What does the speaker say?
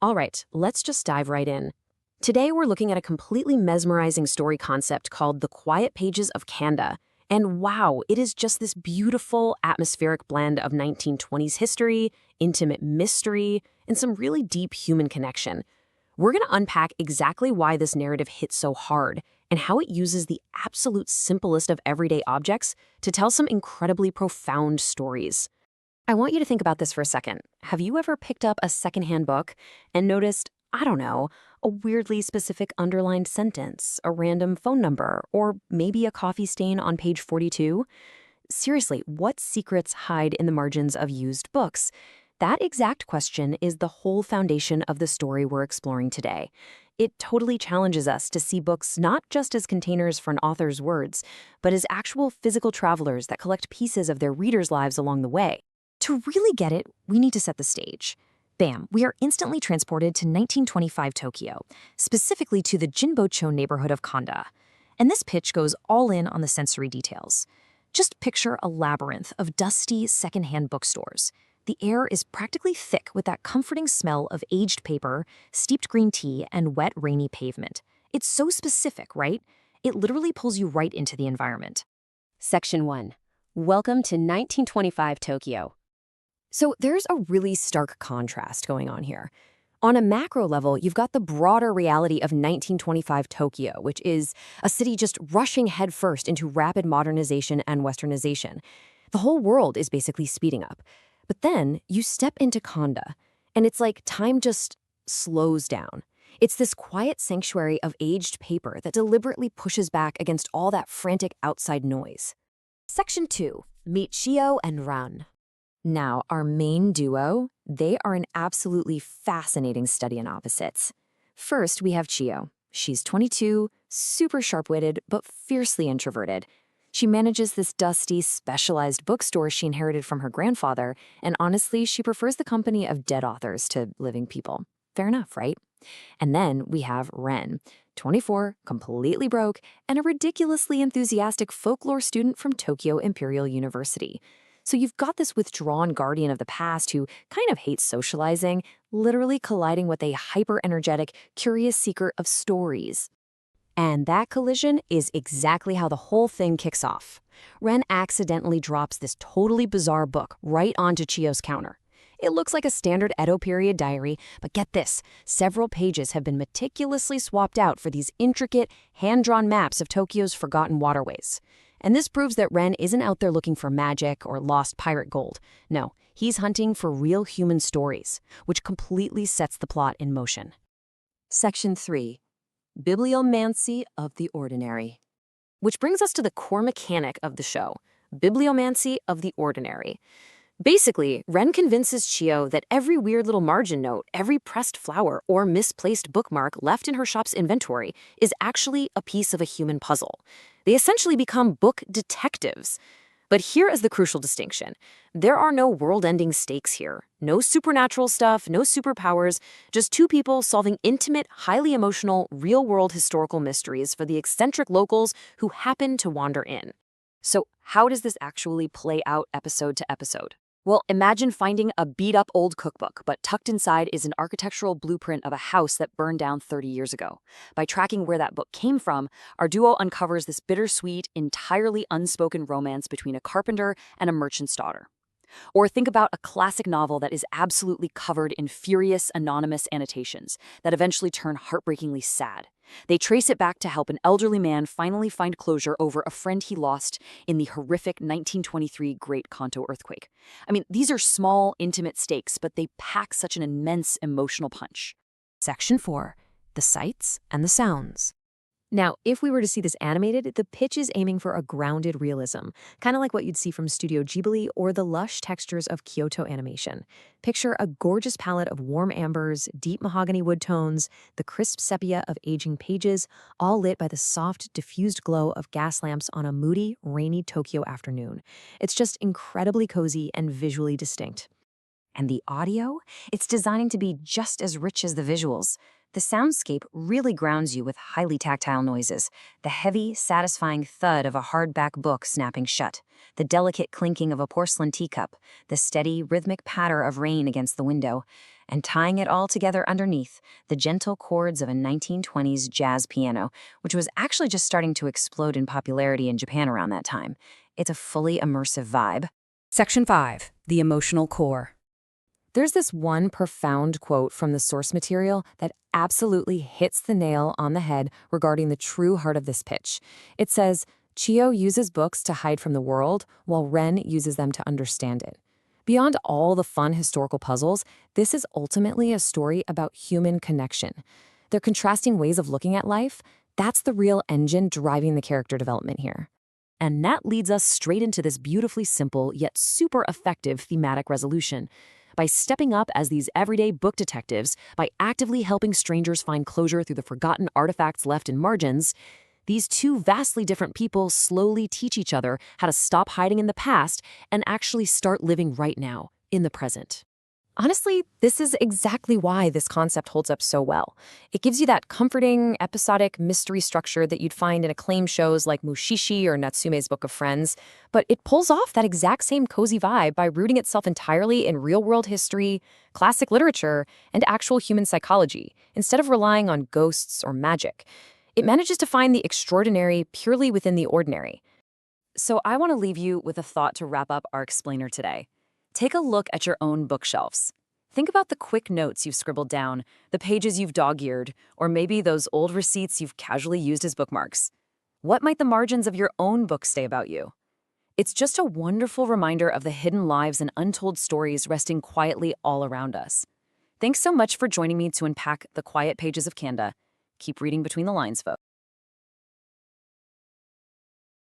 All right, let's just dive right in. Today, we're looking at a completely mesmerizing story concept called The Quiet Pages of Kanda. And wow, it is just this beautiful, atmospheric blend of 1920s history, intimate mystery, and some really deep human connection. We're going to unpack exactly why this narrative hits so hard and how it uses the absolute simplest of everyday objects to tell some incredibly profound stories. I want you to think about this for a second. Have you ever picked up a secondhand book and noticed, I don't know, a weirdly specific underlined sentence, a random phone number, or maybe a coffee stain on page 42? Seriously, what secrets hide in the margins of used books? That exact question is the whole foundation of the story we're exploring today. It totally challenges us to see books not just as containers for an author's words, but as actual physical travelers that collect pieces of their readers' lives along the way. To really get it, we need to set the stage. Bam, we are instantly transported to 1925 Tokyo, specifically to the Jinbocho neighborhood of Kanda. And this pitch goes all in on the sensory details. Just picture a labyrinth of dusty secondhand bookstores. The air is practically thick with that comforting smell of aged paper, steeped green tea, and wet, rainy pavement. It's so specific, right? It literally pulls you right into the environment. Section 1. Welcome to 1925 Tokyo. So there's a really stark contrast going on here. On a macro level, you've got the broader reality of 1925 Tokyo, which is a city just rushing headfirst into rapid modernization and westernization. The whole world is basically speeding up. But then you step into Kanda, and it's like time just slows down. It's this quiet sanctuary of aged paper that deliberately pushes back against all that frantic outside noise. Section 2. Meet Chio and Ran. Now, our main duo, they are an absolutely fascinating study in opposites. First, we have Chio. She's 22, super sharp-witted, but fiercely introverted. She manages this dusty, specialized bookstore she inherited from her grandfather, and honestly, she prefers the company of dead authors to living people. Fair enough, right? And then we have Ren, 24, completely broke, and a ridiculously enthusiastic folklore student from Tokyo Imperial University. So you've got this withdrawn guardian of the past who kind of hates socializing, literally colliding with a hyper-energetic, curious seeker of stories. And that collision is exactly how the whole thing kicks off. Ren accidentally drops this totally bizarre book right onto Chio's counter. It looks like a standard Edo period diary, but get this, several pages have been meticulously swapped out for these intricate, hand-drawn maps of Tokyo's forgotten waterways. And this proves that Ren isn't out there looking for magic or lost pirate gold. No, he's hunting for real human stories, which completely sets the plot in motion. Section 3. Bibliomancy of the Ordinary. Which brings us to the core mechanic of the show, bibliomancy of the ordinary. Basically, Ren convinces Chio that every weird little margin note, every pressed flower, or misplaced bookmark left in her shop's inventory is actually a piece of a human puzzle. They essentially become book detectives. But here is the crucial distinction. There are no world-ending stakes here. No supernatural stuff, no superpowers, just two people solving intimate, highly emotional, real-world historical mysteries for the eccentric locals who happen to wander in. So how does this actually play out episode to episode? Well, imagine finding a beat-up old cookbook, but tucked inside is an architectural blueprint of a house that burned down 30 years ago. By tracking where that book came from, our duo uncovers this bittersweet, entirely unspoken romance between a carpenter and a merchant's daughter. Or think about a classic novel that is absolutely covered in furious, anonymous annotations that eventually turn heartbreakingly sad. They trace it back to help an elderly man finally find closure over a friend he lost in the horrific 1923 Great Kanto earthquake. I mean, these are small, intimate stakes, but they pack such an immense emotional punch. Section 4. The Sights and the Sounds. Now, if we were to see this animated, the pitch is aiming for a grounded realism, kind of like what you'd see from Studio Ghibli or the lush textures of Kyoto animation. Picture a gorgeous palette of warm ambers, deep mahogany wood tones, the crisp sepia of aging pages, all lit by the soft, diffused glow of gas lamps on a moody, rainy Tokyo afternoon. It's just incredibly cozy and visually distinct. And the audio? It's designing to be just as rich as the visuals. The soundscape really grounds you with highly tactile noises, the heavy, satisfying thud of a hardback book snapping shut, the delicate clinking of a porcelain teacup, the steady, rhythmic patter of rain against the window. and tying it all together underneath, the gentle chords of a 1920s jazz piano, which was actually just starting to explode in popularity in Japan around that time. It's a fully immersive vibe. Section 5. The emotional core. There's this one profound quote from the source material that absolutely hits the nail on the head regarding the true heart of this pitch. It says, Chio uses books to hide from the world, while Ren uses them to understand it. Beyond all the fun historical puzzles, this is ultimately a story about human connection. Their contrasting ways of looking at life, that's the real engine driving the character development here. And that leads us straight into this beautifully simple yet super effective thematic resolution. By stepping up as these everyday book detectives, by actively helping strangers find closure through the forgotten artifacts left in margins, these two vastly different people slowly teach each other how to stop hiding in the past and actually start living right now, in the present. Honestly, this is exactly why this concept holds up so well. It gives you that comforting, episodic mystery structure that you'd find in acclaimed shows like Mushishi or Natsume's Book of Friends, but it pulls off that exact same cozy vibe by rooting itself entirely in real-world history, classic literature, and actual human psychology, instead of relying on ghosts or magic. It manages to find the extraordinary purely within the ordinary. So I want to leave you with a thought to wrap up our explainer today. Take a look at your own bookshelves. Think about the quick notes you've scribbled down, the pages you've dog-eared, or maybe those old receipts you've casually used as bookmarks. What might the margins of your own books say about you? It's just a wonderful reminder of the hidden lives and untold stories resting quietly all around us. Thanks so much for joining me to unpack the quiet pages of Kanda. Keep reading between the lines, folks.